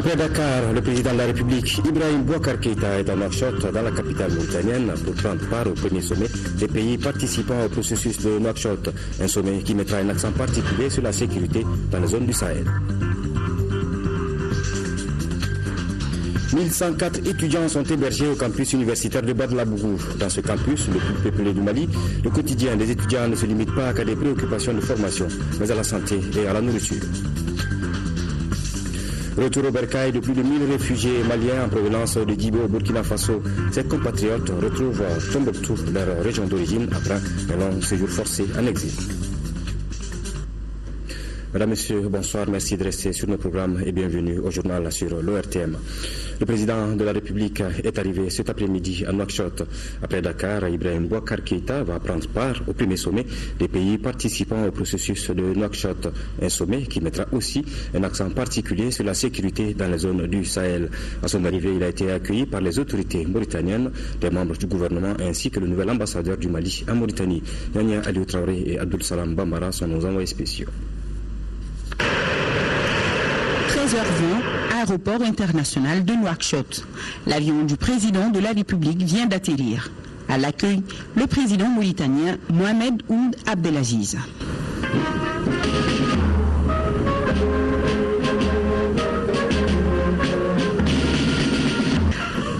Après Dakar, le président de la République, Ibrahim Boubacar Keïta, est en Nouakchott, dans la capitale mauritanienne, pour prendre part au premier sommet des pays participant au processus de Nouakchott. Un sommet qui mettra un accent particulier sur la sécurité dans la zone du Sahel. 1104 étudiants sont hébergés au campus universitaire de Badlabougou. Dans ce campus, le plus peuplé du Mali, le quotidien des étudiants ne se limite pas qu'à des préoccupations de formation, mais à la santé et à la nourriture. Retour au bercail de plus de 1000 réfugiés maliens en provenance de Djibo au Burkina Faso. Ces compatriotes retrouvent Tombouctou, leur région d'origine, après un long séjour forcé en exil. Mesdames, Messieurs, bonsoir, merci de rester sur nos programmes et bienvenue au journal sur l'ORTM. Le président de la République est arrivé cet après-midi à Nouakchott. Après Dakar, Ibrahim Boubacar Keïta va prendre part au premier sommet des pays participant au processus de Nouakchott. Un sommet qui mettra aussi un accent particulier sur la sécurité dans les zones du Sahel. À son arrivée, il a été accueilli par les autorités mauritaniennes, des membres du gouvernement ainsi que le nouvel ambassadeur du Mali en Mauritanie. Yanya Aliou Traoré et Abdul Salam Bambara sont nos envoyés spéciaux. 13h20, aéroport international de Nouakchott. L'avion du président de la République vient d'atterrir. À l'accueil, le président mauritanien Mohamed Ould Abdelaziz.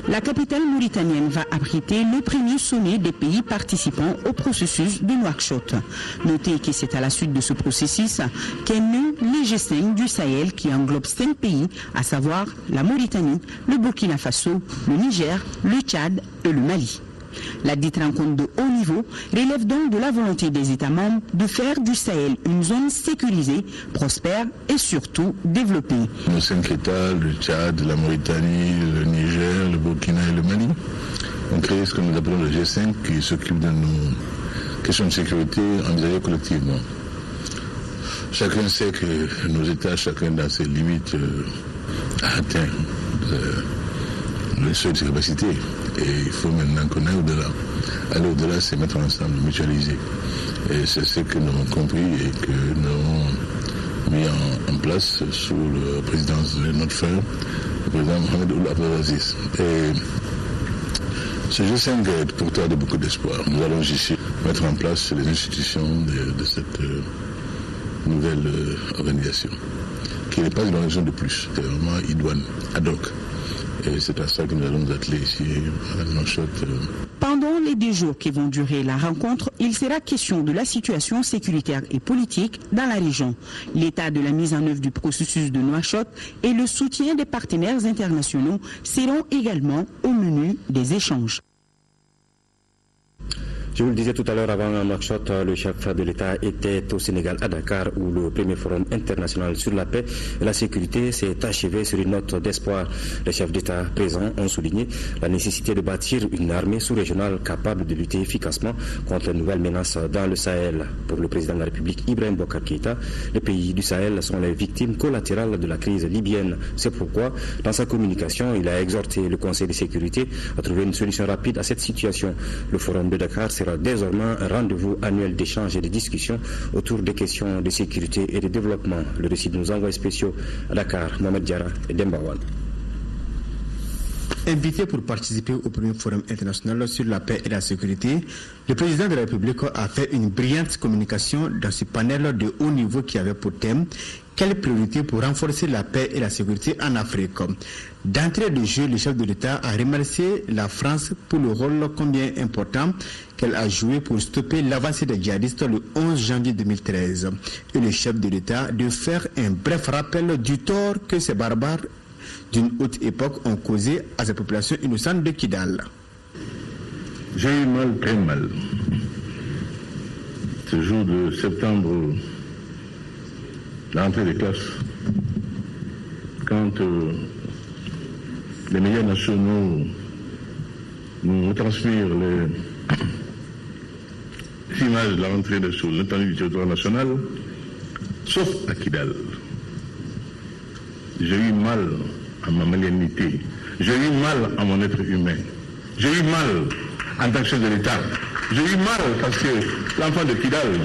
La capitale mauritanienne va abriter le premier sommet des pays participants au processus de Nouakchott. Notez que c'est à la suite de ce processus qu'est né le G5 du Sahel qui englobe 5 pays, à savoir la Mauritanie, le Burkina Faso, le Niger, le Tchad et le Mali. La dite rencontre de haut niveau relève donc de la volonté des États membres de faire du Sahel une zone sécurisée, prospère et surtout développée. Nos 5 États, le Tchad, la Mauritanie, le Niger, le Burkina et le Mali, ont créé ce que nous appelons le G5 qui s'occupe de nos questions de sécurité envisagées collectivement. Chacun sait que nos États, chacun dans ses limites, a atteint le seuil de ses capacités. Et il faut maintenant qu'on aille au-delà. Aller au-delà, c'est mettre ensemble, mutualiser. Et c'est ce que nous avons compris et que nous avons mis en place sous la présidence de notre frère, le président Mohamed Ould Abdelaziz. Et ce G5 est porteur de beaucoup d'espoir. Nous allons ici mettre en place les institutions de cette nouvelle organisation, qui n'est pas une organisation de plus, c'est vraiment idoine, ad hoc. Et c'est à ça que nous allons nous atteler ici à Nouakchott. Pendant les 2 jours qui vont durer la rencontre, il sera question de la situation sécuritaire et politique dans la région, l'état de la mise en œuvre du processus de Nouakchott et le soutien des partenaires internationaux seront également au menu des échanges. Je vous le disais tout à l'heure avant Nouakchott, le chef de l'État était au Sénégal à Dakar où le premier forum international sur la paix et la sécurité s'est achevé sur une note d'espoir. Les chefs d'État présents ont souligné la nécessité de bâtir une armée sous-régionale capable de lutter efficacement contre les nouvelles menaces dans le Sahel. Pour le président de la République Ibrahim Boubacar Keïta, les pays du Sahel sont les victimes collatérales de la crise libyenne. C'est pourquoi, dans sa communication, il a exhorté le Conseil de sécurité à trouver une solution rapide à cette situation. Le forum de Dakar sera désormais un rendez-vous annuel d'échanges et de discussions autour des questions de sécurité et de développement. Le récit de nos envoyés spéciaux à Dakar, Mohamed Diarra et Dembawan. Invité pour participer au premier forum international sur la paix et la sécurité, le président de la République a fait une brillante communication dans ce panel de haut niveau qui avait pour thème quelles priorités pour renforcer la paix et la sécurité en Afrique. D'entrée de jeu, le chef de l'État a remercié la France pour le rôle combien important qu'elle a joué pour stopper l'avancée des djihadistes le 11 janvier 2013. Et le chef de l'État de faire un bref rappel du tort que ces barbares d'une haute époque ont causé à ces populations innocentes de Kidal. J'ai eu mal, très mal. Ce jour de septembre, la rentrée des classes, quand les médias nationaux nous retransmirent les images de la rentrée sur l'étendue du territoire national, sauf à Kidal. J'ai eu mal à ma malignité, j'ai eu mal à mon être humain, j'ai eu mal en tant que chef de l'État, j'ai eu mal parce que l'enfant de Kidal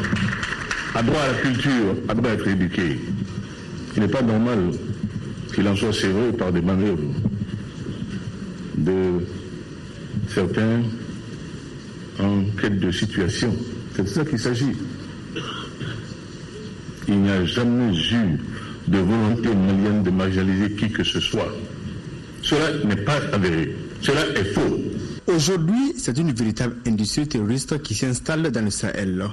a droit à la culture, a droit à être éduqué. Il n'est pas normal qu'il en soit serré par des manœuvres de certains en quête de situation. C'est de ça qu'il s'agit. Il n'y a jamais eu de volonté malienne de marginaliser qui que ce soit. Cela n'est pas avéré. Cela est faux. Aujourd'hui, c'est une véritable industrie terroriste qui s'installe dans le Sahel.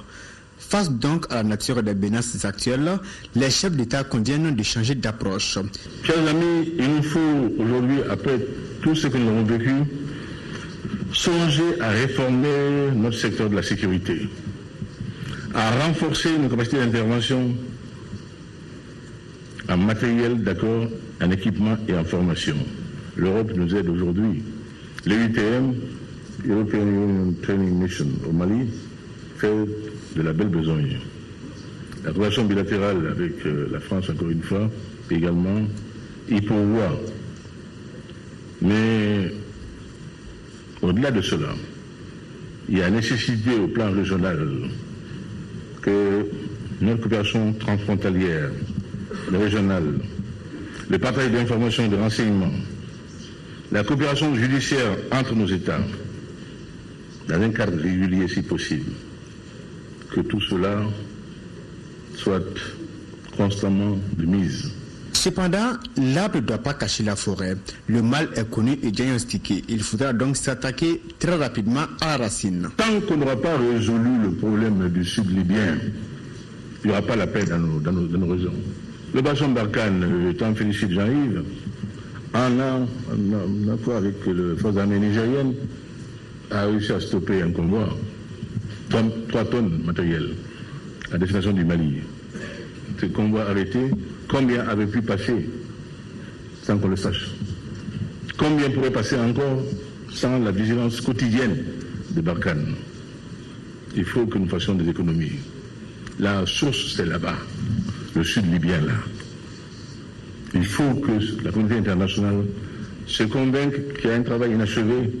Face donc à la nature des menaces actuelles, les chefs d'État conviennent de changer d'approche. Chers amis, il nous faut aujourd'hui, après tout ce que nous avons vécu, songer à réformer notre secteur de la sécurité, à renforcer nos capacités d'intervention en matériel, d'accord, en équipement et en formation. L'Europe nous aide aujourd'hui. Le UTM, European Union Training Mission au Mali, fait de la belle besogne. La relation bilatérale avec la France, encore une fois, également, y pourvoit. Mais au-delà de cela, il y a nécessité au plan régional que notre coopération transfrontalière, régionale, le partage d'informations et de renseignements, la coopération judiciaire entre nos États, dans un cadre régulier si possible, que tout cela soit constamment de mise. Cependant, l'arbre ne doit pas cacher la forêt. Le mal est connu et diagnostiqué. Il faudra donc s'attaquer très rapidement à la racine. Tant qu'on n'aura pas résolu le problème du sud libyen, il n'y aura pas la paix dans nos régions. L'opération Barkhane, je t'en félicite Jean-Yves, en accord avec les forces armées nigériennes, a réussi à stopper un convoi, 3 tonnes matériel, à destination du Mali. Ce convoi arrêté, combien avait pu passer sans qu'on le sache? Combien pourrait passer encore sans la vigilance quotidienne de Barkhane? Il faut que nous fassions des économies. La source, c'est là-bas, le sud libyen, là. Il faut que la communauté internationale se convainque qu'il y a un travail inachevé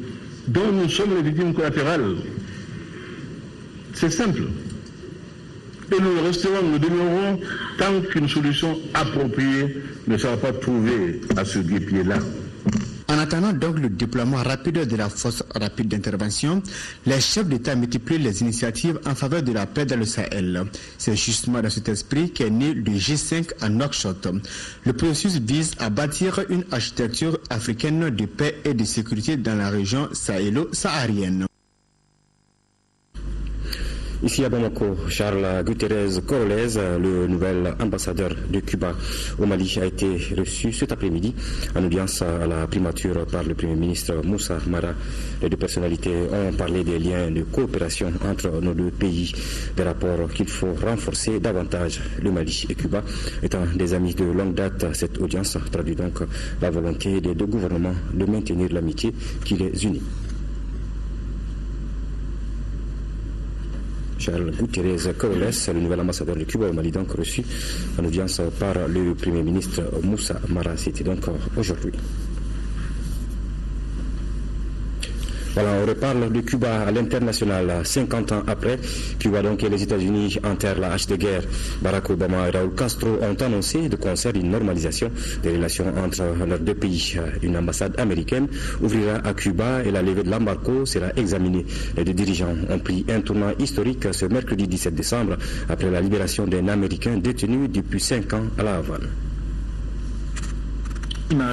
dont nous sommes les victimes collatérales. C'est simple. Et nous resterons, nous demeurerons tant qu'une solution appropriée ne sera pas trouvée à ce guépier-là. En attendant donc le déploiement rapide de la force rapide d'intervention, les chefs d'État multiplient les initiatives en faveur de la paix dans le Sahel. C'est justement dans cet esprit qu'est né le G5 à Nouakchott. Le processus vise à bâtir une architecture africaine de paix et de sécurité dans la région sahélo-saharienne. Ici à Bamako, Charles Guterres Corolez, le nouvel ambassadeur de Cuba au Mali, a été reçu cet après-midi en audience à la primature par le Premier ministre Moussa Mara. Les deux personnalités ont parlé des liens de coopération entre nos deux pays, des rapports qu'il faut renforcer davantage. Le Mali et Cuba étant des amis de longue date, cette audience traduit donc la volonté des deux gouvernements de maintenir l'amitié qui les unit. Charles Guterres Corolez, le nouvel ambassadeur de Cuba au Mali, donc reçu en audience par le Premier ministre Moussa Mara. C'était donc aujourd'hui. Voilà, on reparle de Cuba à l'international. 50 ans après, Cuba donc et les États-Unis enterrent la hache de guerre. Barack Obama et Raúl Castro ont annoncé de concert une normalisation des relations entre leurs deux pays. Une ambassade américaine ouvrira à Cuba et la levée de l'embargo sera examinée. Les deux dirigeants ont pris un tournant historique ce mercredi 17 décembre après la libération d'un Américain détenu depuis 5 ans à La Havane.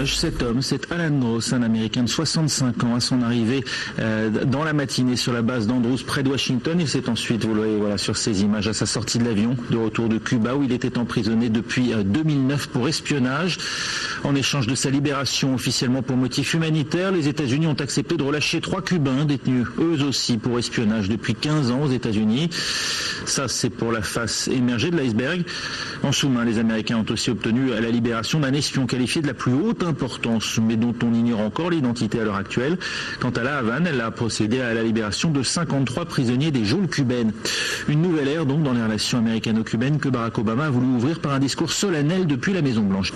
Cet homme, c'est Alan Gross, un Américain de 65 ans, à son arrivée dans la matinée sur la base d'Andrews près de Washington. Il s'est ensuite, vous le voyez voilà, sur ces images, à sa sortie de l'avion de retour de Cuba où il était emprisonné depuis 2009 pour espionnage. En échange de sa libération officiellement pour motif humanitaire, les États-Unis ont accepté de relâcher 3 Cubains détenus eux aussi pour espionnage depuis 15 ans aux États-Unis. Ça, c'est pour la face émergée de l'iceberg. En sous-main, les Américains ont aussi obtenu la libération d'un espion qualifié de la plus haute importance, mais dont on ignore encore l'identité à l'heure actuelle. Quant à La Havane, elle a procédé à la libération de 53 prisonniers des geôles cubaines. Une nouvelle ère donc dans les relations américano-cubaines que Barack Obama a voulu ouvrir par un discours solennel depuis la Maison-Blanche.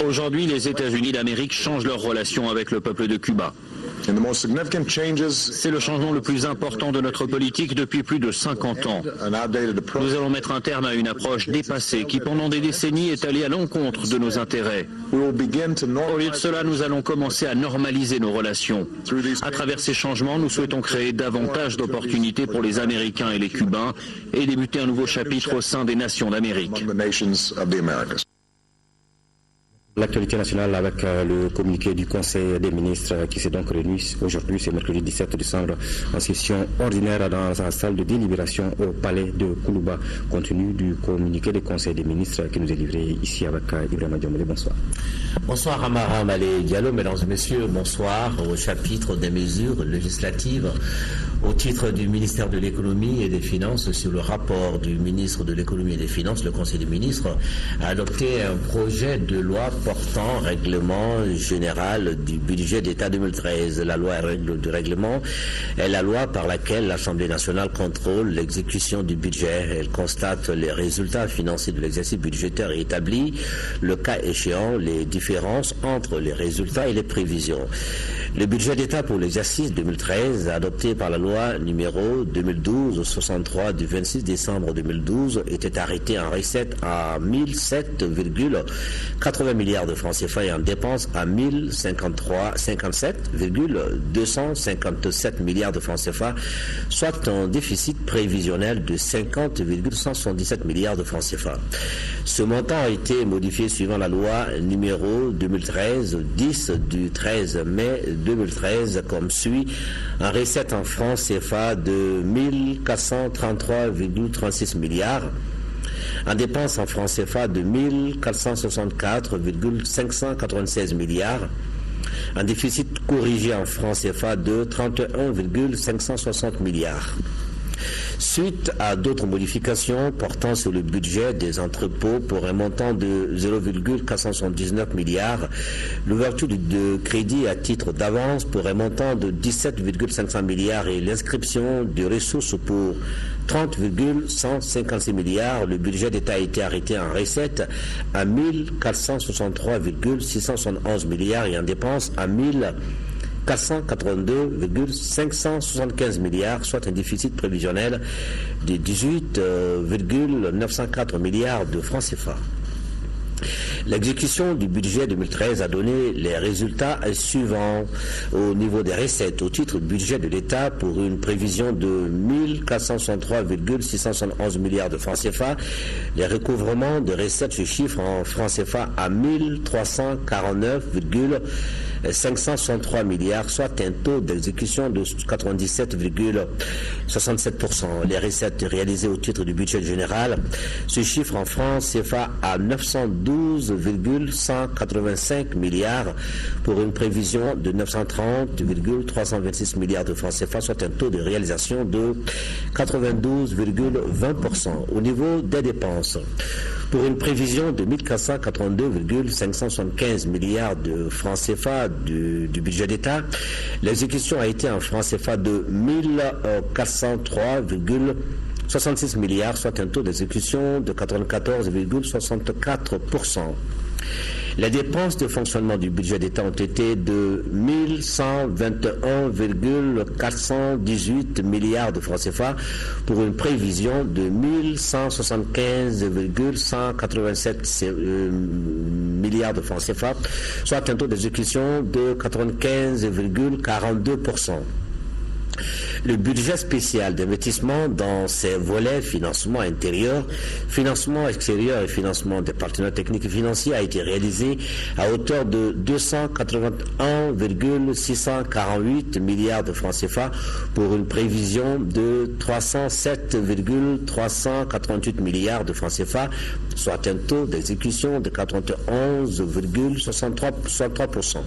Aujourd'hui, les États-Unis d'Amérique changent leurs relations avec le peuple de Cuba. C'est le changement le plus important de notre politique depuis plus de 50 ans. Nous allons mettre un terme à une approche dépassée qui pendant des décennies est allée à l'encontre de nos intérêts. Au lieu de cela, nous allons commencer à normaliser nos relations. À travers ces changements, nous souhaitons créer davantage d'opportunités pour les Américains et les Cubains et débuter un nouveau chapitre au sein des nations d'Amérique. L'actualité nationale avec le communiqué du Conseil des ministres qui s'est donc réuni aujourd'hui, c'est mercredi 17 décembre, en session ordinaire dans la salle de délibération au palais de Koulouba, compte tenu du communiqué du Conseil des ministres qui nous est livré ici avec Ibrahima Diomele. Bonsoir. Bonsoir Amara Malé Diallo, mesdames et messieurs, bonsoir. Au chapitre des mesures législatives au titre du ministère de l'économie et des finances, sur le rapport du ministre de l'économie et des finances, le Conseil des ministres a adopté un projet de loi portant règlement général du budget d'État 2013. La loi du règlement est la loi par laquelle l'Assemblée nationale contrôle l'exécution du budget. Elle constate les résultats financiers de l'exercice budgétaire et établit, le cas échéant, les différences entre les résultats et les prévisions. Le budget d'État pour l'exercice 2013, adopté par la loi numéro 2012-63 du 26 décembre 2012, était arrêté en recette à 1007,80 milliards de francs CFA et en dépenses à 1057,257 milliards de francs CFA, soit un déficit prévisionnel de 50,177 milliards de francs CFA. Ce montant a été modifié suivant la loi numéro 2013-10 du 13 mai 2013 comme suit: en recette en francs CFA de 1433,36 milliards, en dépenses en francs CFA de 1464,596 milliards, un déficit corrigé en francs CFA de 31,560 milliards. Suite à d'autres modifications portant sur le budget des entrepôts pour un montant de 0,479 milliards, l'ouverture de crédit à titre d'avance pour un montant de 17,500 milliards et l'inscription de ressources pour 30,156 milliards, le budget d'État a été arrêté en recettes à 1463,671 milliards et en dépenses à 1482,575 milliards, soit un déficit prévisionnel de 18,904 milliards de francs CFA. L'exécution du budget 2013 a donné les résultats suivants. Au niveau des recettes, au titre du budget de l'État, pour une prévision de 1463,671 milliards de francs CFA, les recouvrements de recettes se chiffrent en francs CFA à 1349,563 milliards, soit un taux d'exécution de 97,67%. Les recettes réalisées au titre du budget général se chiffrent en francs CFA à 912,185 milliards pour une prévision de 930,326 milliards de francs CFA, soit un taux de réalisation de 92,20%. Au niveau des dépenses, pour une prévision de 1482,575 milliards de francs CFA du budget d'État, l'exécution a été en francs CFA de 1403,66 milliards, soit un taux d'exécution de 94,64%. Les dépenses de fonctionnement du budget d'État ont été de 1121,418 milliards de francs CFA pour une prévision de 1175,187 milliards de francs CFA, soit un taux d'exécution de 95,42%. Le budget spécial d'investissement dans ses volets financement intérieur, financement extérieur et financement des partenaires techniques et financiers a été réalisé à hauteur de 281,648 milliards de francs CFA pour une prévision de 307,388 milliards de francs CFA, soit un taux d'exécution de 91,63%.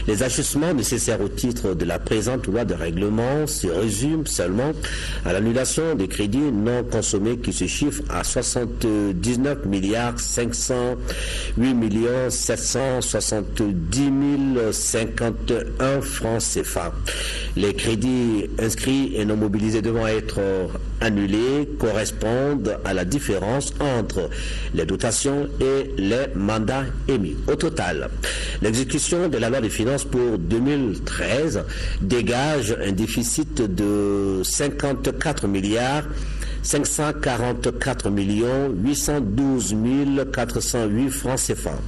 Les ajustements nécessaires au titre de la présente loi de règlement se résument seulement à l'annulation des crédits non consommés qui se chiffrent à 79 508 770 051 francs CFA. Les crédits inscrits et non mobilisés devant être annulés correspondent à la différence entre les dotations et les mandats émis. Au total, l'exécution de la loi des finances finances pour 2013 dégage un déficit de 54 milliards 544 812 408 francs CFA.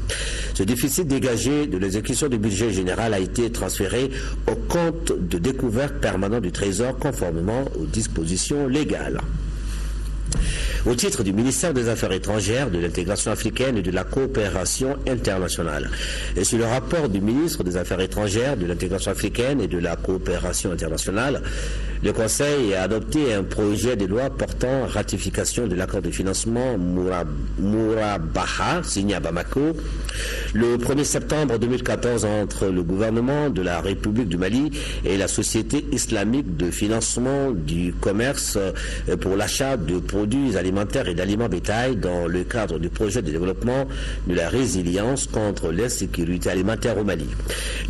Ce déficit dégagé de l'exécution du budget général a été transféré au compte de découverte permanent du Trésor conformément aux dispositions légales. Au titre du ministère des Affaires étrangères, de l'intégration africaine et de la coopération internationale. Et sur le rapport du ministre des Affaires étrangères, de l'intégration africaine et de la coopération internationale, le Conseil a adopté un projet de loi portant ratification de l'accord de financement Mourabaha, signé à Bamako, le 1er septembre 2014 entre le gouvernement de la République du Mali et la Société islamique de financement du commerce pour l'achat de produits alimentaires et d'aliments bétail dans le cadre du projet de développement de la résilience contre l'insécurité alimentaire au Mali.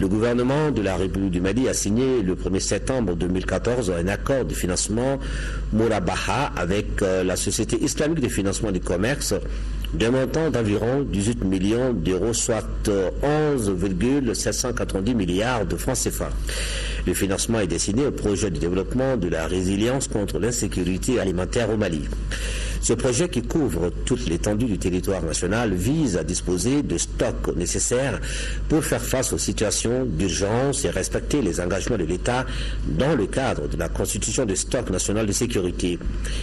Le gouvernement de la République du Mali a signé le 1er septembre 2014 un accord de financement Mourabaha avec la Société islamique de financement du commerce d'un montant d'environ 18 millions d'euros, soit 11,790 milliards de francs CFA. Le financement est destiné au projet de développement de la résilience contre l'insécurité alimentaire au Mali. Ce projet, qui couvre toute l'étendue du territoire national, vise à disposer de stocks nécessaires pour faire face aux situations d'urgence et respecter les engagements de l'État dans le cadre de la constitution de stock national de sécurité.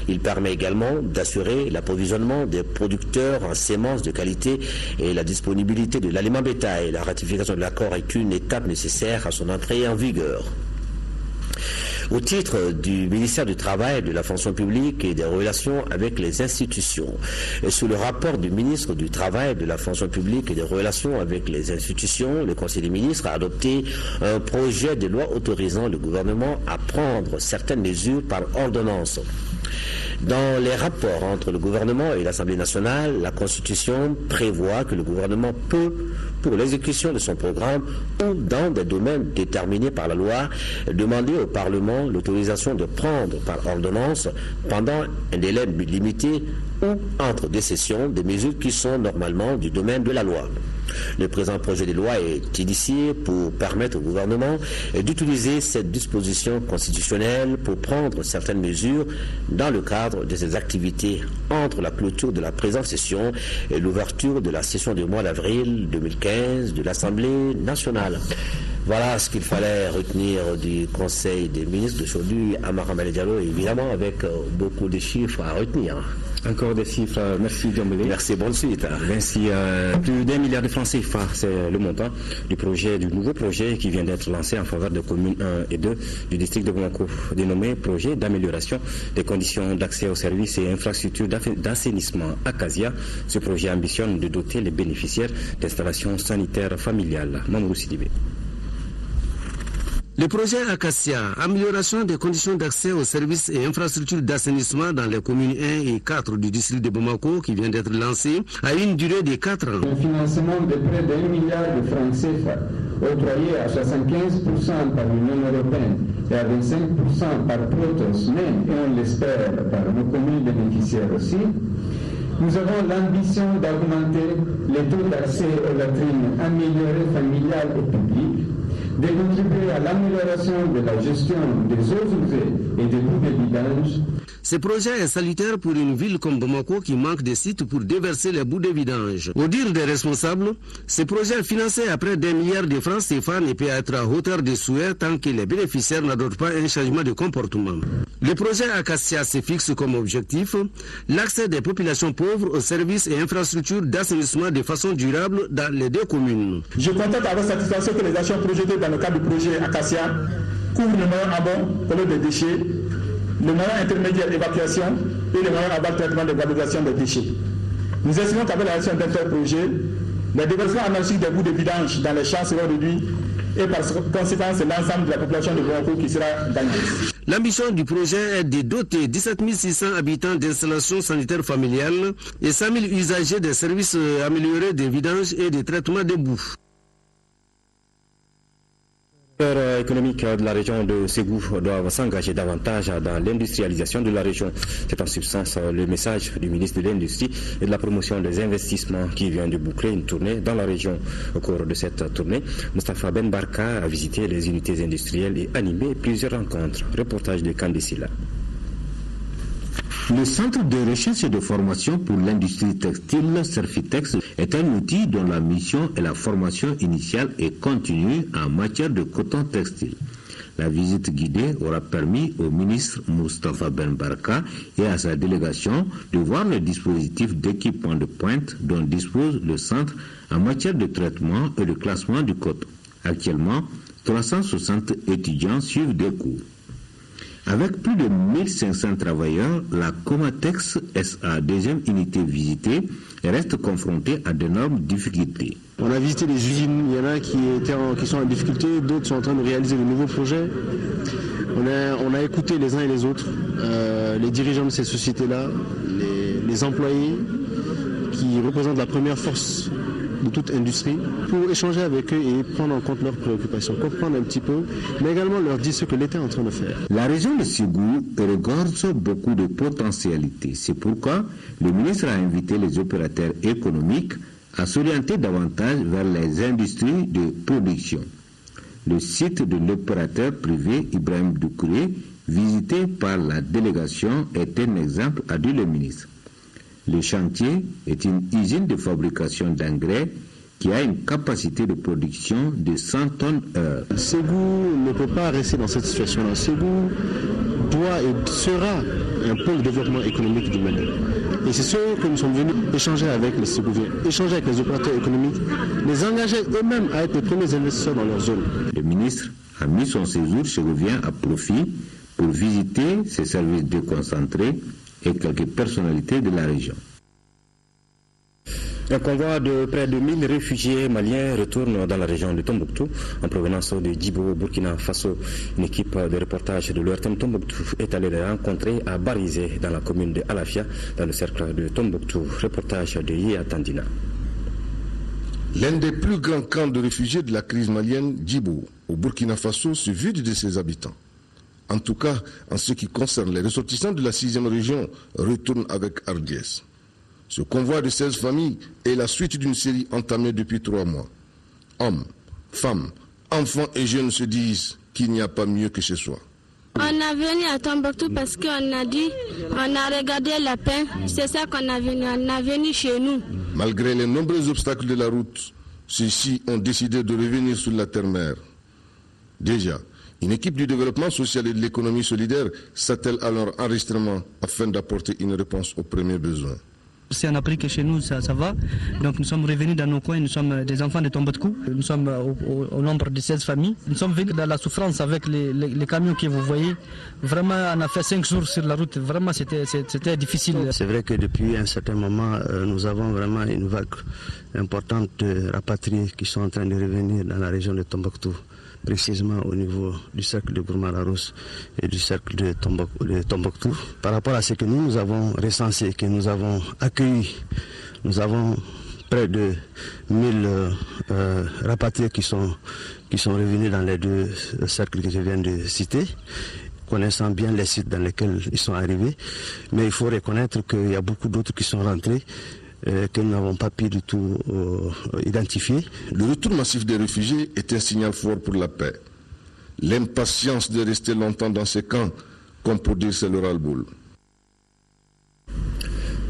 Il permet également d'assurer l'approvisionnement des producteurs en semences de qualité et la disponibilité de l'aliment bétail. La ratification de l'accord est une étape nécessaire à son entrée en vigueur. Au titre du ministère du Travail, de la fonction publique et des relations avec les institutions, et sous le rapport du ministre du Travail, de la fonction publique et des relations avec les institutions, le Conseil des ministres a adopté un projet de loi autorisant le gouvernement à prendre certaines mesures par ordonnance. Dans les rapports entre le gouvernement et l'Assemblée nationale, la Constitution prévoit que le gouvernement peut, pour l'exécution de son programme ou dans des domaines déterminés par la loi, demander au Parlement l'autorisation de prendre par ordonnance pendant un délai limité ou entre des sessions des mesures qui sont normalement du domaine de la loi. Le présent projet de loi est initié pour permettre au gouvernement d'utiliser cette disposition constitutionnelle pour prendre certaines mesures dans le cadre de ses activités entre la clôture de la présente session et l'ouverture de la session du mois d'avril 2015 de l'Assemblée nationale. Voilà ce qu'il fallait retenir du Conseil des ministres d'aujourd'hui à Mahamadou Diallo, évidemment avec beaucoup de chiffres à retenir. Encore des chiffres, merci Diomblé. Merci, bonne suite. Merci, plus d'1 milliard de francs CFA, c'est le montant du nouveau projet qui vient d'être lancé en faveur des communes 1 et 2 du district de Bamako, dénommé projet d'amélioration des conditions d'accès aux services et infrastructures d'assainissement Acacia. Ce projet ambitionne de doter les bénéficiaires d'installations sanitaires familiales. Mamoudou Sidibé. Le projet Acacia, amélioration des conditions d'accès aux services et infrastructures d'assainissement dans les communes 1 et 4 du district de Bamako, qui vient d'être lancé, a une durée de 4 ans. Un financement de près d'1 milliard de francs CFA, octroyé à 75% par l'Union européenne et à 25% par Protos, même, et on l'espère, par nos communes bénéficiaires aussi. Nous avons l'ambition d'augmenter les taux d'accès aux latrines améliorées familiales et publiques, de contribuer à l'amélioration de la gestion des eaux usées et des boues de vidange. Ce projet est salutaire pour une ville comme Bamako qui manque de sites pour déverser les boues de vidange. Au dire des responsables, ce projet financé à près d'1 milliard de francs CFA ne peut être à hauteur des souhaits tant que les bénéficiaires n'adoptent pas un changement de comportement. Le projet Acacia se fixe comme objectif l'accès des populations pauvres aux services et infrastructures d'assainissement de façon durable dans les 2 communes. Je constate avec satisfaction que les actions projetées dans le cadre du projet Acacia couvrent le moyen amont, collecte des déchets, le moyen intermédiaire évacuation et le moyen aval traitement de valorisation des déchets. Nous estimons qu'avec la gestion d'un tel projet, le déversement anarchique des boues de vidange dans les champs sera réduit et par conséquent, c'est l'ensemble de la population de Bamako qui sera gagnée. L'ambition du projet est de doter 17 600 habitants d'installations sanitaires familiales et 100 000 usagers des services améliorés de vidange et de traitement de boue. Les acteurs économiques de la région de Ségou doivent s'engager davantage dans l'industrialisation de la région. C'est en substance le message du ministre de l'Industrie et de la promotion des investissements qui vient de boucler une tournée dans la région. Au cours de cette tournée, Moustapha Ben Barka a visité les unités industrielles et animé plusieurs rencontres. Reportage de Kandisila. Le Centre de recherche et de formation pour l'industrie textile, Serfitex, est un outil dont la mission est la formation initiale et continue en matière de coton textile. La visite guidée aura permis au ministre Moustapha Ben Barka et à sa délégation de voir le dispositif d'équipement de pointe dont dispose le centre en matière de traitement et de classement du coton. Actuellement, 360 étudiants suivent des cours. Avec plus de 1500 travailleurs, la Comatex SA, deuxième unité visitée, reste confrontée à d'énormes difficultés. On a visité les usines, il y en a qui sont en difficulté, d'autres sont en train de réaliser de nouveaux projets. On a écouté les uns et les autres, les dirigeants de ces sociétés-là, les employés qui représentent la première force de toute industrie, pour échanger avec eux et prendre en compte leurs préoccupations, comprendre un petit peu, mais également leur dire ce que l'État est en train de faire. La région de Ségou regorge beaucoup de potentialités. C'est pourquoi le ministre a invité les opérateurs économiques à s'orienter davantage vers les industries de production. Le site de l'opérateur privé Ibrahim Doukouré, visité par la délégation, est un exemple, a dit le ministre. Le chantier est une usine de fabrication d'engrais qui a une capacité de production de 100 tonnes heure. Ségou ne peut pas rester dans cette situation-là. Ségou doit et sera un pôle de développement économique du Mali. Et c'est ce que nous sommes venus échanger avec les Ségouviens, échanger avec les opérateurs économiques, les engager eux-mêmes à être les premiers investisseurs dans leur zone. Le ministre a mis son séjour ségouvien à profit pour visiter ses services déconcentrés et quelques personnalités de la région. Un convoi de près de 1000 réfugiés maliens retourne dans la région de Tombouctou en provenance de Djibo, Burkina Faso. Une équipe de reportage de l'ORTM Tombouctou est allée les rencontrer à Barizé, dans la commune de Alafia, dans le cercle de Tombouctou. Reportage de Yéa Tandina. L'un des plus grands camps de réfugiés de la crise malienne, Djibo, au Burkina Faso, se vide de ses habitants. En tout cas, en ce qui concerne les ressortissants de la 6e région, retournent avec hardiesse. Ce convoi de 16 familles est la suite d'une série entamée depuis 3 mois. Hommes, femmes, enfants et jeunes se disent qu'il n'y a pas mieux que chez soi. On a venu à Tombouctou parce qu'on a dit, on a regardé la paix, c'est ça qu'on a venu chez nous. Malgré les nombreux obstacles de la route, ceux-ci ont décidé de revenir sur la terre-mère. Déjà, une équipe du développement social et de l'économie solidaire s'attelle à leur enregistrement afin d'apporter une réponse aux premiers besoins. Si on a appris que chez nous ça va, donc nous sommes revenus dans nos coins, nous sommes des enfants de Tombouctou, nous sommes au nombre de 16 familles. Nous sommes venus dans la souffrance avec les camions que vous voyez. Vraiment, on a fait 5 jours sur la route, vraiment c'était difficile. C'est vrai que depuis un certain moment, nous avons vraiment une vague importante de rapatriés qui sont en train de revenir dans la région de Tombouctou, précisément au niveau du cercle de Gourmalaros et du cercle de Tombouctou. Par rapport à ce que nous avons recensé, que nous avons accueilli, nous avons près de 1000 rapatriés qui sont revenus dans les 2 cercles que je viens de citer, connaissant bien les sites dans lesquels ils sont arrivés. Mais il faut reconnaître qu'il y a beaucoup d'autres qui sont rentrés, que nous n'avons pas pu du tout identifier. Le retour massif des réfugiés est un signal fort pour la paix. L'impatience de rester longtemps dans ces camps, comme pour dire c'est le ras-le-bol.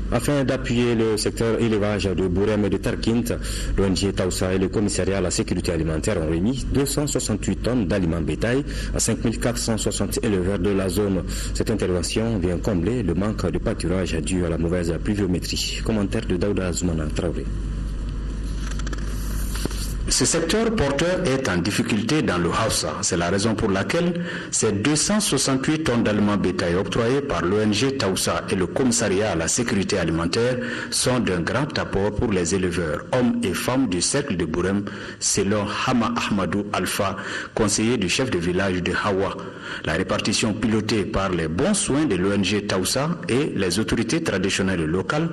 Afin d'appuyer le secteur élevage de Bourem et de Tarkint, l'ONG Taoussa et le commissariat à la sécurité alimentaire ont remis 268 tonnes d'aliments bétail à 5460 éleveurs de la zone. Cette intervention vient combler le manque de pâturage dû à la mauvaise pluviométrie. Commentaire de Daouda Zoumana Traoré. Ce secteur porteur est en difficulté dans le Hausa. C'est la raison pour laquelle ces 268 tonnes d'aliments bétail octroyés par l'ONG Taoussa et le commissariat à la sécurité alimentaire sont d'un grand apport pour les éleveurs, hommes et femmes du cercle de Bourem, selon Hama Ahmadou Alpha, conseiller du chef de village de Hawa. La répartition pilotée par les bons soins de l'ONG Taoussa et les autorités traditionnelles locales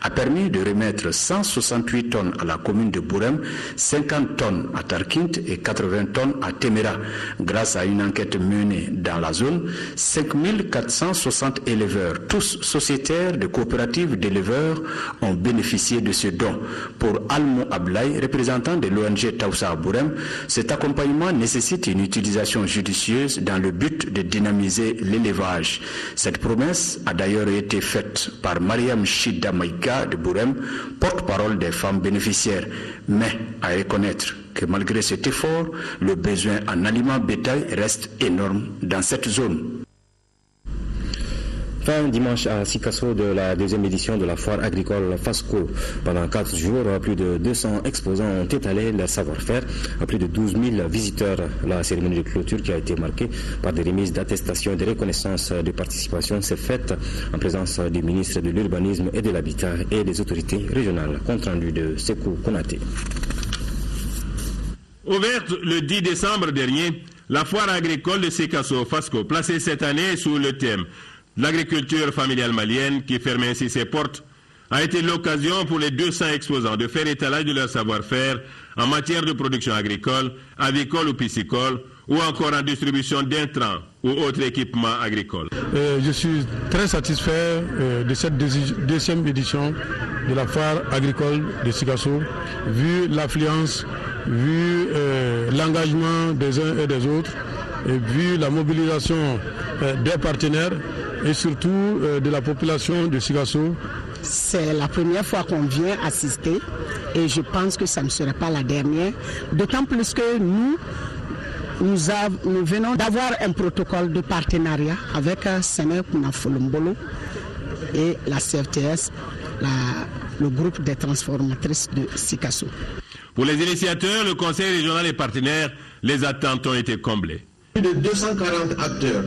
a permis de remettre 168 tonnes à la commune de Bourem, 50 tonnes à Tarkint et 80 tonnes à Temera. Grâce à une enquête menée dans la zone, 5460 éleveurs, tous sociétaires de coopératives d'éleveurs, ont bénéficié de ce don. Pour Almo Ablaï, représentant de l'ONG Taoussa à Bourem, cet accompagnement nécessite une utilisation judicieuse dans le but de dynamiser l'élevage. Cette promesse a d'ailleurs été faite par Mariam Chida Maïka de Bourem, porte-parole des femmes bénéficiaires. Mais à reconnaître que malgré cet effort, le besoin en aliments bétail reste énorme dans cette zone. Fin dimanche à Sikasso de la deuxième édition de la foire agricole FASCO. Pendant 4 jours, plus de 200 exposants ont étalé leur savoir-faire à plus de 12 000 visiteurs. La cérémonie de clôture, qui a été marquée par des remises d'attestations et de reconnaissance de participation, s'est faite en présence du ministre de l'Urbanisme et de l'Habitat et des autorités régionales. Compte rendu de Sekou Konaté. Ouverte le 10 décembre dernier, la foire agricole de Sikasso FASCO, placée cette année sous le thème l'agriculture familiale malienne, qui ferme ainsi ses portes, a été l'occasion pour les 200 exposants de faire étalage de leur savoir-faire en matière de production agricole, avicole ou piscicole, ou encore en distribution d'intrants ou autres équipements agricoles. Je suis très satisfait de cette deuxième édition de la foire agricole de Sikasso, vu l'affluence, vu l'engagement des uns et des autres, et vu la mobilisation des partenaires et surtout de la population de Sikasso. C'est la première fois qu'on vient assister et je pense que ça ne sera pas la dernière, d'autant plus que nous venons d'avoir un protocole de partenariat avec Séné Kounafolombolo et la CFTS, le groupe des transformatrices de Sikasso. Pour les initiateurs, le conseil régional et partenaires, les attentes ont été comblées. Plus de 240 acteurs,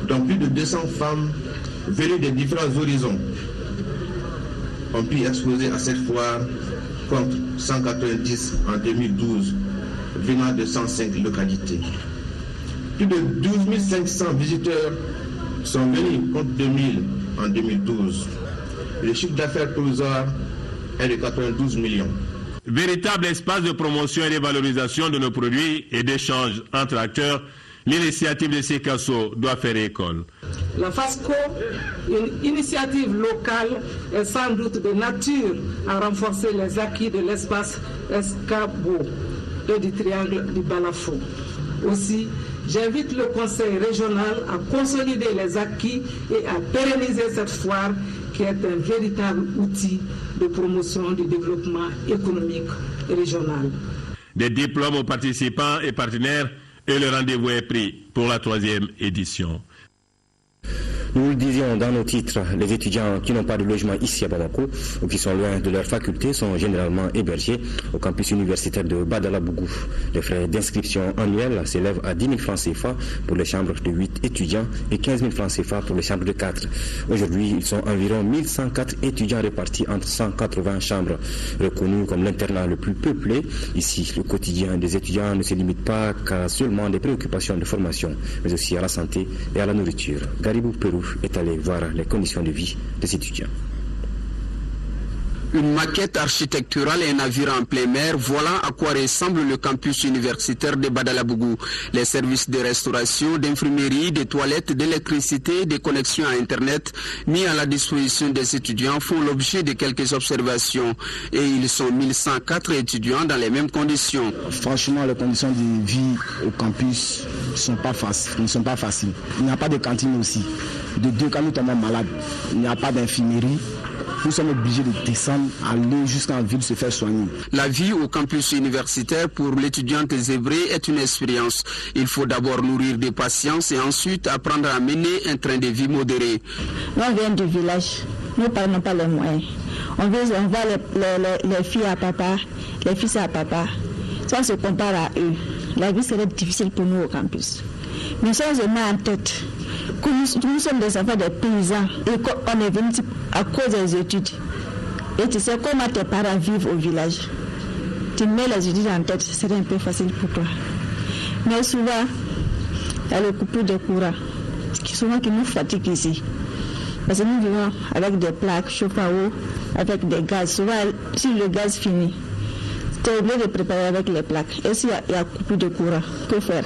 dont plus de 200 femmes venues de différents horizons, ont pu exposer à cette foire contre 190 en 2012, venant de 105 localités. Plus de 12 500 visiteurs sont venus contre 2000 en 2012. Le chiffre d'affaires provisoire est de 92 millions. Véritable espace de promotion et de valorisation de nos produits et d'échange entre acteurs, l'initiative de Sikasso doit faire école. La FASCO, une initiative locale, est sans doute de nature à renforcer les acquis de l'espace Escabo et du triangle du Balafo. Aussi, j'invite le conseil régional à consolider les acquis et à pérenniser cette foire qui est un véritable outil de promotion du développement économique régional. Des diplômes aux participants et partenaires et le rendez-vous est pris pour la 3e édition. Nous le disions dans nos titres, les étudiants qui n'ont pas de logement ici à Bamako ou qui sont loin de leur faculté sont généralement hébergés au campus universitaire de Badalabougou. Les frais d'inscription annuels s'élèvent à 10 000 francs CFA pour les chambres de 8 étudiants et 15 000 francs CFA pour les chambres de 4. Aujourd'hui, ils sont environ 1104 étudiants répartis entre 180 chambres. Reconnus comme l'internat le plus peuplé, ici, le quotidien des étudiants ne se limite pas qu'à seulement des préoccupations de formation, mais aussi à la santé et à la nourriture. Garibou Pérou est allé voir les conditions de vie des étudiants. Une maquette architecturale et un navire en plein mer, voilà à quoi ressemble le campus universitaire de Badalabougou. Les services de restauration, d'infirmerie, de toilettes, d'électricité, des connexions à Internet mis à la disposition des étudiants font l'objet de quelques observations. Et ils sont 1104 étudiants dans les mêmes conditions. Franchement, les conditions de vie au campus ne sont pas faciles. Il n'y a pas de cantine aussi. De deux cas, nous tombons malades. Il n'y a pas d'infirmerie. Nous sommes obligés de descendre, aller jusqu'en ville se faire soigner. La vie au campus universitaire pour l'étudiante zébrée est une expérience. Il faut d'abord nourrir des patients et ensuite apprendre à mener un train de vie modéré. Nous on vient du village, nous n'avons pas les moyens. On voit les filles à papa, les fils à papa. Si on se compare à eux, la vie serait difficile pour nous au campus. Mais si on se met en tête que nous sommes des enfants des paysans et qu'on est venu à cause des études. Et tu sais comment tes parents vivent au village. Tu mets les études en tête, ce serait un peu facile pour toi. Mais souvent, il y a le coupure de courant, souvent qui nous fatigue ici. Parce que nous vivons avec des plaques, chauffe à eau, avec des gaz. Souvent, si le gaz finit, tu es obligé de préparer avec les plaques. Et s'il y a coupure de courant, que faire?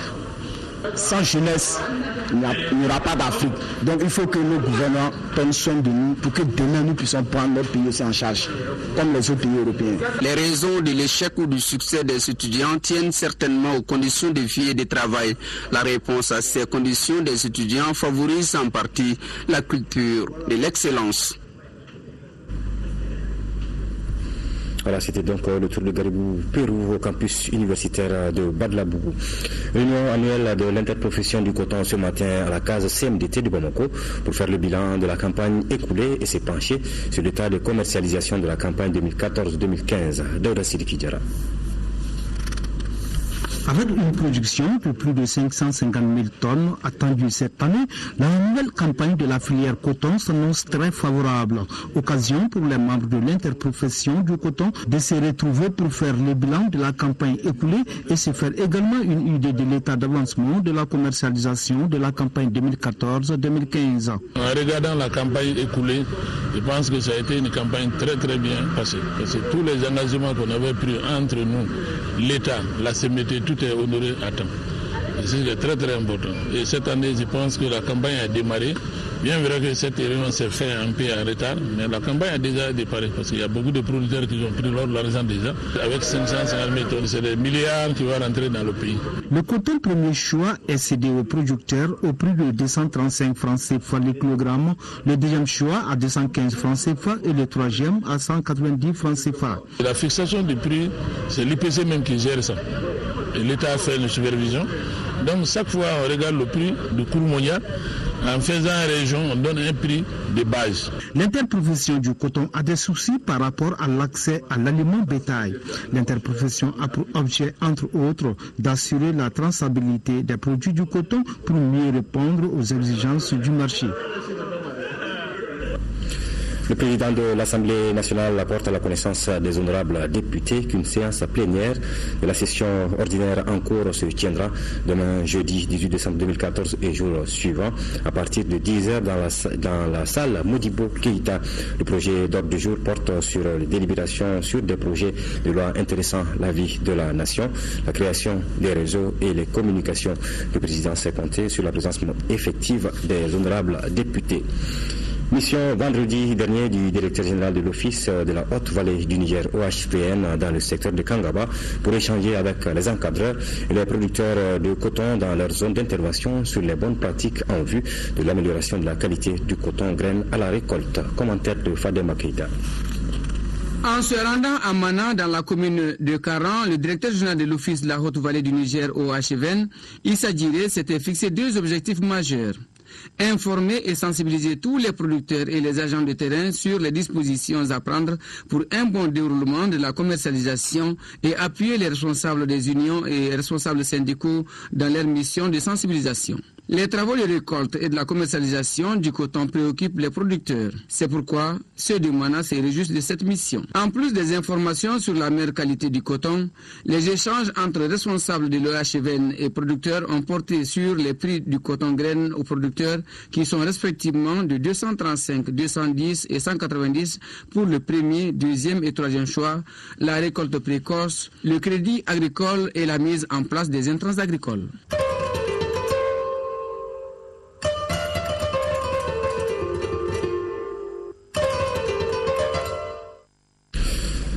Sans jeunesse, il n'y aura pas d'Afrique. Donc il faut que nos gouvernants prennent soin de nous pour que demain nous puissions prendre notre pays aussi en charge, comme les autres pays européens. Les raisons de l'échec ou du succès des étudiants tiennent certainement aux conditions de vie et de travail. La réponse à ces conditions des étudiants favorise en partie la culture de l'excellence. Voilà, c'était donc le tour de Garibou, Pérou, au campus universitaire de Badlabougou. Réunion annuelle de l'interprofession du coton ce matin à la case CMDT de Bamako pour faire le bilan de la campagne écoulée et se pencher sur l'état de commercialisation de la campagne 2014-2015 de Sidiki Diarra. Avec une production de plus de 550 000 tonnes attendue cette année, la nouvelle campagne de la filière coton s'annonce très favorable. Occasion pour les membres de l'interprofession du coton de se retrouver pour faire le bilan de la campagne écoulée et se faire également une idée de l'état d'avancement de la commercialisation de la campagne 2014-2015. En regardant la campagne écoulée, je pense que ça a été une campagne très bien passée. Parce que tous les engagements qu'on avait pris entre nous, l'État, la CMT, tout est honoré à temps. C'est très important. Et cette année, je pense que la campagne a démarré. Bien vrai que cette réunion s'est faite un peu en retard, mais la campagne a déjà démarré parce qu'il y a beaucoup de producteurs qui ont pris leur argent déjà. Avec 550 000 tonnes, c'est des milliards qui vont rentrer dans le pays. Le coton premier choix est cédé aux producteurs au prix de 235 francs CFA le kilogramme, le deuxième choix à 215 francs CFA et le troisième à 190 francs CFA. La fixation du prix, c'est l'IPC même qui gère ça. Et l'État a fait une supervision. Donc chaque fois on regarde le prix du cours mondial. En faisant région, on donne un prix de base. L'interprofession du coton a des soucis par rapport à l'accès à l'aliment bétail. L'interprofession a pour objet, entre autres, d'assurer la traçabilité des produits du coton pour mieux répondre aux exigences du marché. Le président de l'Assemblée nationale apporte à la connaissance des honorables députés qu'une séance plénière de la session ordinaire en cours se tiendra demain jeudi 18 décembre 2014 et jour suivant à partir de 10h dans la salle Modibo Keïta. Le projet d'ordre du jour porte sur les délibérations sur des projets de loi intéressant la vie de la nation, la création des réseaux et les communications. Le président s'est compté sur la présence effective des honorables députés. Mission vendredi dernier du directeur général de l'Office de la Haute-Vallée du Niger, OHVN, dans le secteur de Kangaba, pour échanger avec les encadreurs et les producteurs de coton dans leur zone d'intervention sur les bonnes pratiques en vue de l'amélioration de la qualité du coton graine à la récolte. Commentaire de Fadema Keïta. En se rendant à Mana, dans la commune de Karan, le directeur général de l'Office de la Haute-Vallée du Niger, OHVN, Issa Djiré, s'était fixé deux objectifs majeurs. Informer et sensibiliser tous les producteurs et les agents de terrain sur les dispositions à prendre pour un bon déroulement de la commercialisation et appuyer les responsables des unions et responsables syndicaux dans leur mission de sensibilisation. Les travaux de récolte et de la commercialisation du coton préoccupent les producteurs. C'est pourquoi ceux de Mana se réjouissent de cette mission. En plus des informations sur la meilleure qualité du coton, les échanges entre responsables de l'OHVN et producteurs ont porté sur les prix du coton graine aux producteurs qui sont respectivement de 235, 210 et 190 pour le premier, deuxième et troisième choix, la récolte précoce, le crédit agricole et la mise en place des intrants agricoles.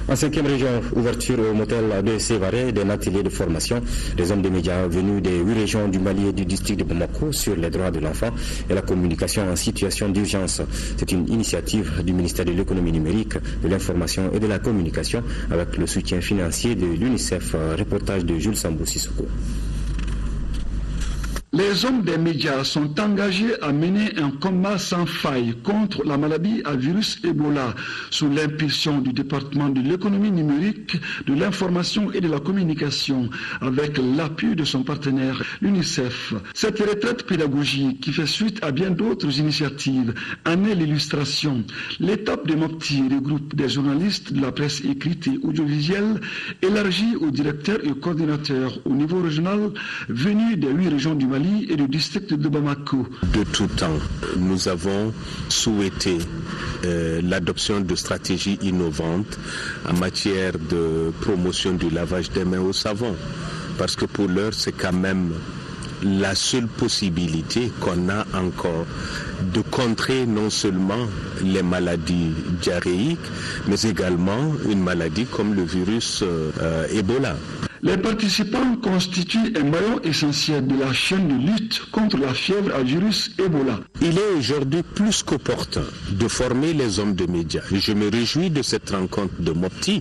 En 5e région, ouverture au motel de Sévaré d'un atelier de formation des hommes des médias venus des 8 régions du Mali et du district de Bamako sur les droits de l'enfant et la communication en situation d'urgence. C'est une initiative du ministère de l'économie numérique, de l'information et de la communication avec le soutien financier de l'UNICEF. Reportage de Jules Sambou Sissoko. Les hommes des médias sont engagés à mener un combat sans faille contre la maladie à virus Ebola sous l'impulsion du département de l'économie numérique, de l'information et de la communication avec l'appui de son partenaire l'UNICEF. Cette retraite pédagogique qui fait suite à bien d'autres initiatives en est l'illustration. L'étape de Mopti regroupe des journalistes de la presse écrite et audiovisuelle élargie aux directeurs et coordinateurs au niveau régional venus des 8 régions du Mali Mali et du district de Bamako. De tout temps, nous avons souhaité l'adoption de stratégies innovantes en matière de promotion du lavage des mains au savon. Parce que pour l'heure, c'est quand même la seule possibilité qu'on a encore de contrer non seulement les maladies diarrhéiques, mais également une maladie comme le virus Ebola. Les participants constituent un maillon essentiel de la chaîne de lutte contre la fièvre à virus Ebola. Il est aujourd'hui plus qu'opportun de former les hommes de médias. Je me réjouis de cette rencontre de Mopti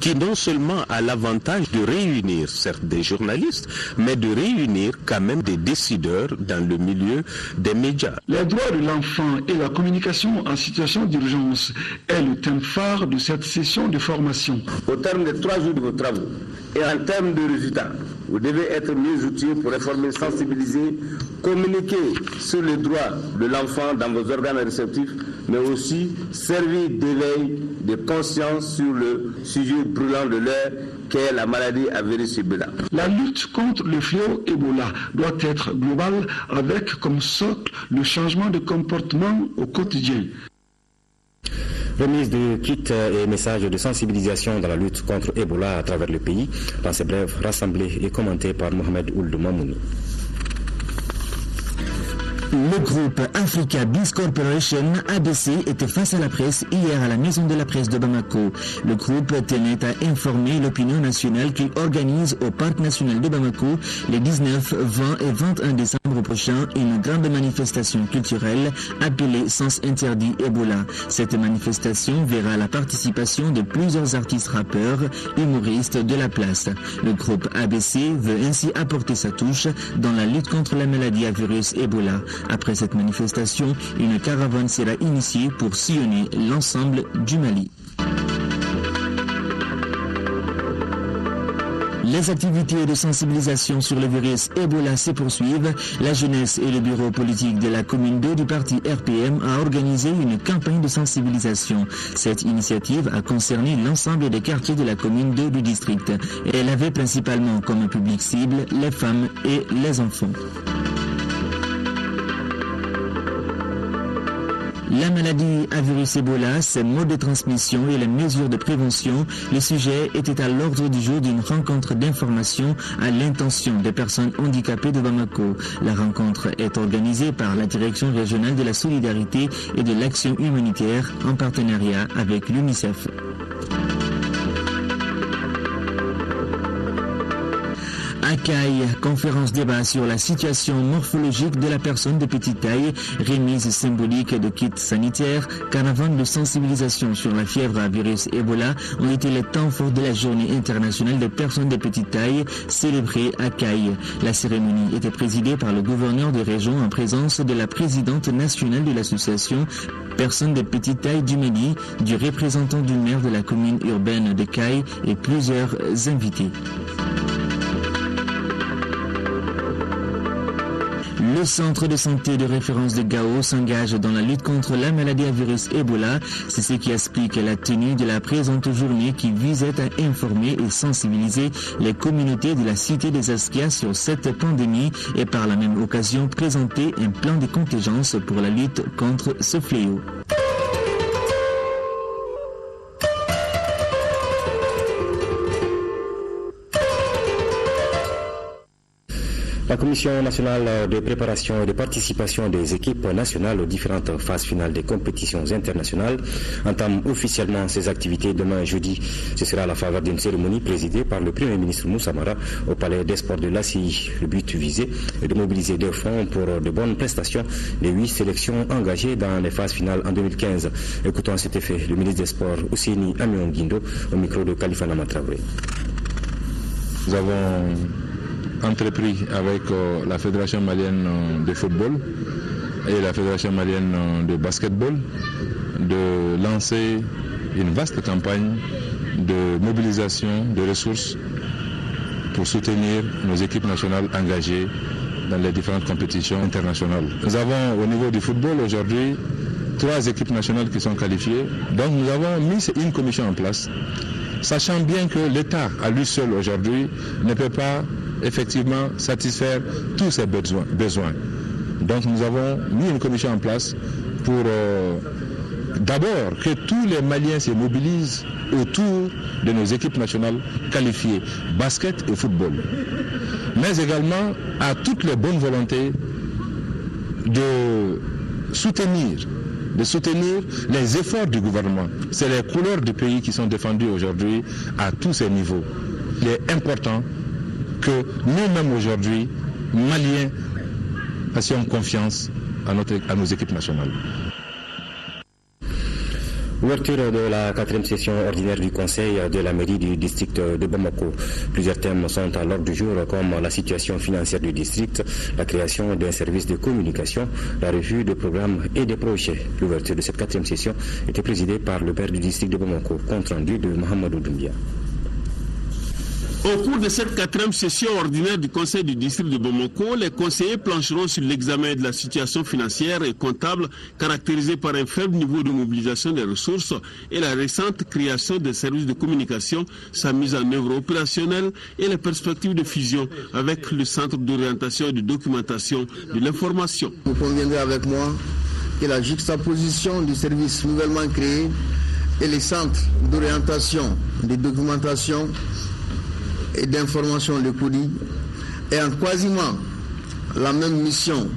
qui non seulement a l'avantage de réunir certes des journalistes, mais de réunir quand même des décideurs dans le milieu des médias. Les droits de l'enfant et la communication en situation d'urgence est le thème phare de cette session de formation. Au terme de 3 jours de vos travaux et en termes de résultats, vous devez être mieux outillés pour informer, sensibiliser, communiquer sur les droits de l'enfant dans vos organes réceptifs, mais aussi servir d'éveil, de conscience sur le sujet brûlant de l'heure qu'est la maladie à virus Ebola. La lutte contre le fléau Ebola doit être globale avec comme socle le changement de comportement au quotidien. Remise de kits et messages de sensibilisation dans la lutte contre Ebola à travers le pays. Dans ces brèves rassemblées et commentées par Mohamed Ould Mamouni. Le groupe Africa Biz Corporation, ABC, était face à la presse hier à la Maison de la Presse de Bamako. Le groupe tenait à informer l'opinion nationale qu'il organise au Parc national de Bamako les 19, 20 et 21 décembre prochains une grande manifestation culturelle appelée Sens Interdit Ebola. Cette manifestation verra la participation de plusieurs artistes rappeurs, humoristes de la place. Le groupe ABC veut ainsi apporter sa touche dans la lutte contre la maladie à virus Ebola. Après cette manifestation, une caravane sera initiée pour sillonner l'ensemble du Mali. Les activités de sensibilisation sur le virus Ebola se poursuivent. La jeunesse et le bureau politique de la commune 2 du parti RPM a organisé une campagne de sensibilisation. Cette initiative a concerné l'ensemble des quartiers de la commune 2 du district. Elle avait principalement comme public cible les femmes et les enfants. La maladie à virus Ebola, ses modes de transmission et les mesures de prévention, le sujet était à l'ordre du jour d'une rencontre d'information à l'intention des personnes handicapées de Bamako. La rencontre est organisée par la Direction régionale de la solidarité et de l'action humanitaire en partenariat avec l'UNICEF. Akai, conférence débat sur la situation morphologique de la personne de petite taille, remise symbolique de kits sanitaires, caravane de sensibilisation sur la fièvre à virus Ebola ont été les temps forts de la journée internationale des personnes de petite taille célébrée à Akai. La cérémonie était présidée par le gouverneur de région en présence de la présidente nationale de l'association Personnes de petite taille du Mali, du représentant du maire de la commune urbaine de Akai et plusieurs invités. Le centre de santé de référence de Gao s'engage dans la lutte contre la maladie à virus Ebola. C'est ce qui explique la tenue de la présente journée qui visait à informer et sensibiliser les communautés de la cité des Askia sur cette pandémie et par la même occasion présenter un plan de contingence pour la lutte contre ce fléau. La Commission nationale de préparation et de participation des équipes nationales aux différentes phases finales des compétitions internationales entame officiellement ses activités demain jeudi. Ce sera à la faveur d'une cérémonie présidée par le Premier ministre Moussa Mara au Palais des Sports de l'ACI. Le but visé est de mobiliser des fonds pour de bonnes prestations des 8 sélections engagées dans les phases finales en 2015. Écoutons à cet effet le ministre des Sports Ousseini Amion Guindo au micro de Khalifa Nama Traoré. Nous avons entrepris avec la Fédération malienne de football et la Fédération malienne de basketball de lancer une vaste campagne de mobilisation de ressources pour soutenir nos équipes nationales engagées dans les différentes compétitions internationales. Nous avons au niveau du football aujourd'hui 3 équipes nationales qui sont qualifiées. Donc nous avons mis une commission en place, sachant bien que l'État à lui seul aujourd'hui ne peut pas effectivement satisfaire tous ces besoins. Donc nous avons mis une commission en place pour d'abord que tous les Maliens se mobilisent autour de nos équipes nationales qualifiées, basket et football. Mais également à toutes les bonnes volontés de soutenir les efforts du gouvernement. C'est les couleurs du pays qui sont défendues aujourd'hui à tous ces niveaux. Il est important que nous-mêmes aujourd'hui, Maliens, fassions confiance à nos équipes nationales. Ouverture de la 4e session ordinaire du Conseil de la mairie du district de Bamako. Plusieurs thèmes sont à l'ordre du jour, comme la situation financière du district, la création d'un service de communication, la revue de programmes et des projets. L'ouverture de cette 4e session était présidée par le maire du district de Bamako, compte rendu de Mohamedou Doumbia. Au cours de cette 4e session ordinaire du Conseil du district de Bamako, les conseillers plancheront sur l'examen de la situation financière et comptable caractérisée par un faible niveau de mobilisation des ressources et la récente création des services de communication, sa mise en œuvre opérationnelle et les perspectives de fusion avec le Centre d'orientation et de documentation de l'information. Vous conviendrez avec moi que la juxtaposition du service nouvellement créé et les centres d'orientation, de documentation et d'information, le CODI, et en quasiment la même mission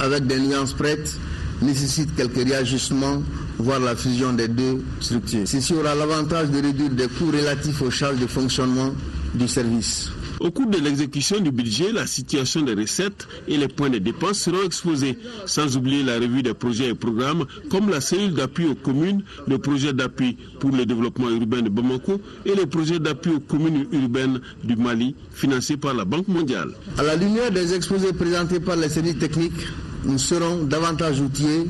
avec des nuances prêtes, nécessite quelques réajustements, voire la fusion des deux structures. Ceci aura l'avantage de réduire des coûts relatifs aux charges de fonctionnement du service. Au cours de l'exécution du budget, la situation des recettes et les points de dépenses seront exposés, sans oublier la revue des projets et programmes comme la cellule d'appui aux communes, le projet d'appui pour le développement urbain de Bamako et le projet d'appui aux communes urbaines du Mali, financé par la Banque mondiale. À la lumière des exposés présentés par les services techniques, nous serons davantage outillés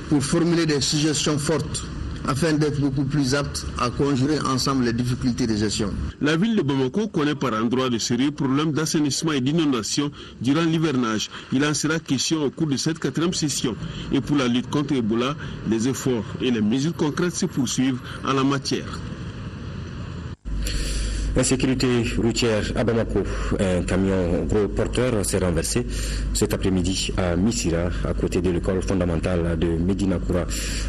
pour formuler des suggestions fortes, afin d'être beaucoup plus aptes à conjurer ensemble les difficultés de gestion. La ville de Bamako connaît par endroits de sérieux problèmes d'assainissement et d'inondation durant l'hivernage. Il en sera question au cours de cette 4e session. Et pour la lutte contre Ebola, les efforts et les mesures concrètes se poursuivent en la matière. Insécurité routière à Bamako, un camion gros porteur s'est renversé cet après-midi à Missira, à côté de l'école fondamentale de Medinakoura.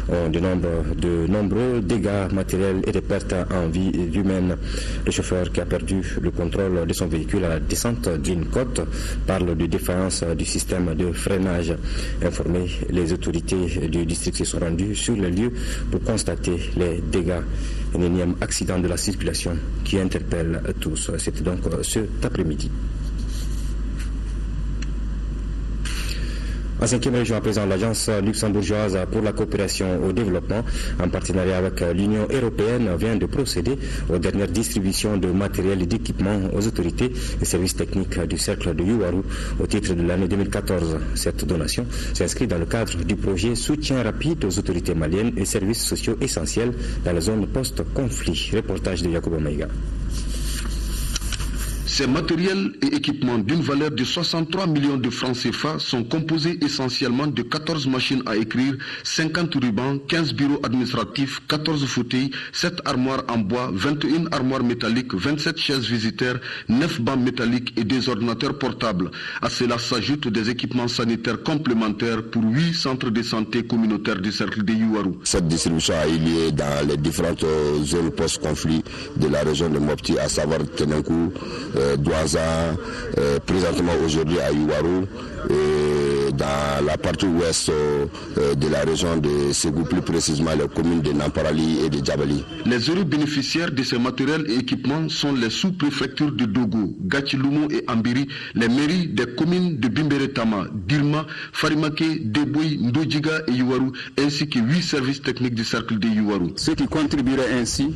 On dénombre de nombreux dégâts matériels et des pertes en vie humaine. Le chauffeur qui a perdu le contrôle de son véhicule à la descente d'une côte parle de défaillance du système de freinage. Informés, les autorités du district se sont rendues sur les lieux pour constater les dégâts. Un énième accident de la circulation qui interpelle tous. C'était donc cet après-midi. En 5e région, à présent, l'agence luxembourgeoise pour la coopération au développement, en partenariat avec l'Union européenne, vient de procéder aux dernières distributions de matériel et d'équipement aux autorités et services techniques du cercle de Yuwaru au titre de l'année 2014. Cette donation s'inscrit dans le cadre du projet Soutien rapide aux autorités maliennes et services sociaux essentiels dans la zone post-conflit. Reportage de Yacouba Maïga. Ces matériels et équipements d'une valeur de 63 millions de francs CFA sont composés essentiellement de 14 machines à écrire, 50 rubans, 15 bureaux administratifs, 14 fauteuils, 7 armoires en bois, 21 armoires métalliques, 27 chaises visiteurs, 9 bancs métalliques et 2 ordinateurs portables. À cela s'ajoutent des équipements sanitaires complémentaires pour 8 centres de santé communautaires du cercle de Yuwaru. Cette distribution a eu lieu dans les différentes zones post-conflit de la région de Mopti, à savoir Tenenkou, Douaza, présentement aujourd'hui à Yuwaru, et dans la partie ouest de la région de Ségou, plus précisément les communes de Namparali et de Djabali. Les heureux bénéficiaires de ces matériels et équipements sont les sous-préfectures de Dogo, Gachilumo et Ambiri, les mairies des communes de Bimberetama, Dirma, Farimake, Deboy, Ndodjiga et Yuwaru, ainsi que 8 services techniques du cercle de Yuwaru. Ceux qui contribueraient ainsi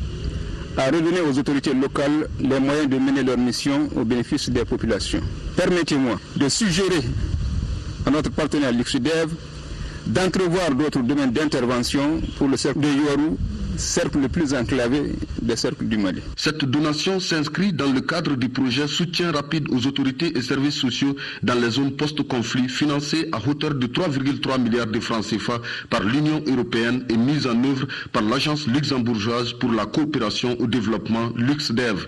à redonner aux autorités locales les moyens de mener leur mission au bénéfice des populations. Permettez-moi de suggérer à notre partenaire l'Uxudev d'entrevoir d'autres domaines d'intervention pour le cercle de Yuwaru, cercle le plus enclavé des cercles du Mali. Cette donation s'inscrit dans le cadre du projet Soutien rapide aux autorités et services sociaux dans les zones post-conflit, financé à hauteur de 3,3 milliards de francs CFA par l'Union européenne et mise en œuvre par l'agence luxembourgeoise pour la coopération au développement LuxDev.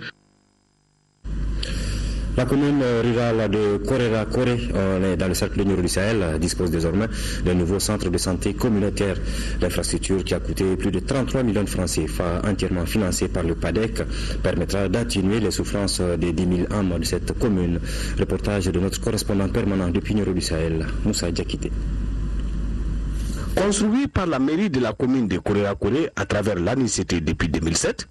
La commune rurale de Korera-Koré, on est dans le cercle de du Sahel, dispose désormais d'un nouveau centre de santé communautaire. L'infrastructure qui a coûté plus de 33 millions de francs CFA, entièrement financée par le PADEC, permettra d'atténuer les souffrances des 10 000 âmes de cette commune. Reportage de notre correspondant permanent depuis Nioro du Sahel, Moussa Diakité. Construit par la mairie de la commune de Korera-Koré à travers l'ANICT depuis 2007,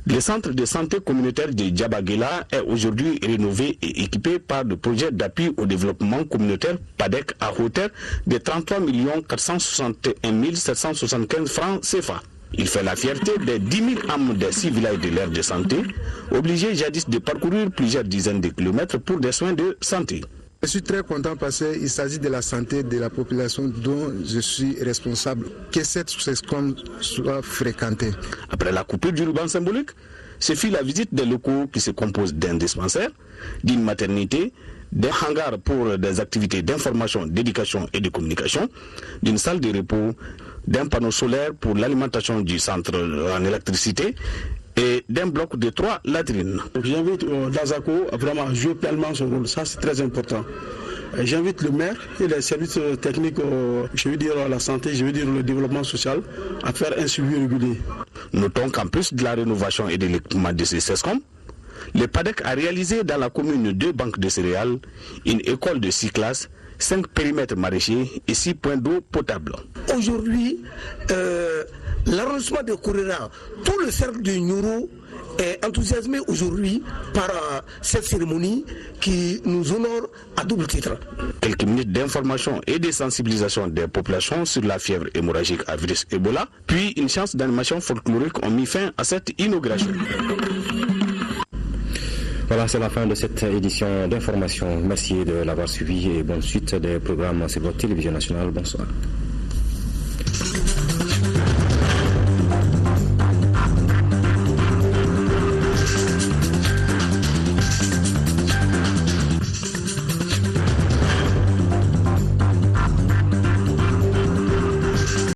le centre de santé communautaire de Diabagela est aujourd'hui rénové et équipé par le projet d'appui au développement communautaire PADEC à hauteur de 33 461 775 francs CFA. Il fait la fierté des 10 000 âmes des 6 villages de l'aire de santé, obligés jadis de parcourir plusieurs dizaines de kilomètres pour des soins de santé. Je suis très content parce qu'il s'agit de la santé de la population dont je suis responsable, que cette SESCOM soit fréquentée. Après la coupure du ruban symbolique, ce fut la visite des locaux qui se composent d'un dispensaire, d'une maternité, d'un hangar pour des activités d'information, d'éducation et de communication, d'une salle de repos, d'un panneau solaire pour l'alimentation du centre en électricité et d'un bloc de 3 latrines. J'invite l'ASACO à vraiment jouer pleinement son rôle, ça c'est très important. J'invite le maire et les services techniques, je veux dire la santé, je veux dire le développement social, à faire un suivi régulier. Notons qu'en plus de la rénovation et de l'équipement de ces SESCOM, le PADEC a réalisé dans la commune 2 banques de céréales, une école de 6 classes, 5 périmètres maraîchers et 6 points d'eau potable. Aujourd'hui, l'arrondissement de Korera, tout le cercle de Nioro est enthousiasmé aujourd'hui par cette cérémonie qui nous honore à double titre. Quelques minutes d'information et de sensibilisation des populations sur la fièvre hémorragique à virus Ebola, puis une séance d'animation folklorique ont mis fin à cette inauguration. Voilà, c'est la fin de cette édition d'information. Merci de l'avoir suivi et bonne suite des programmes sur votre télévision nationale. Bonsoir.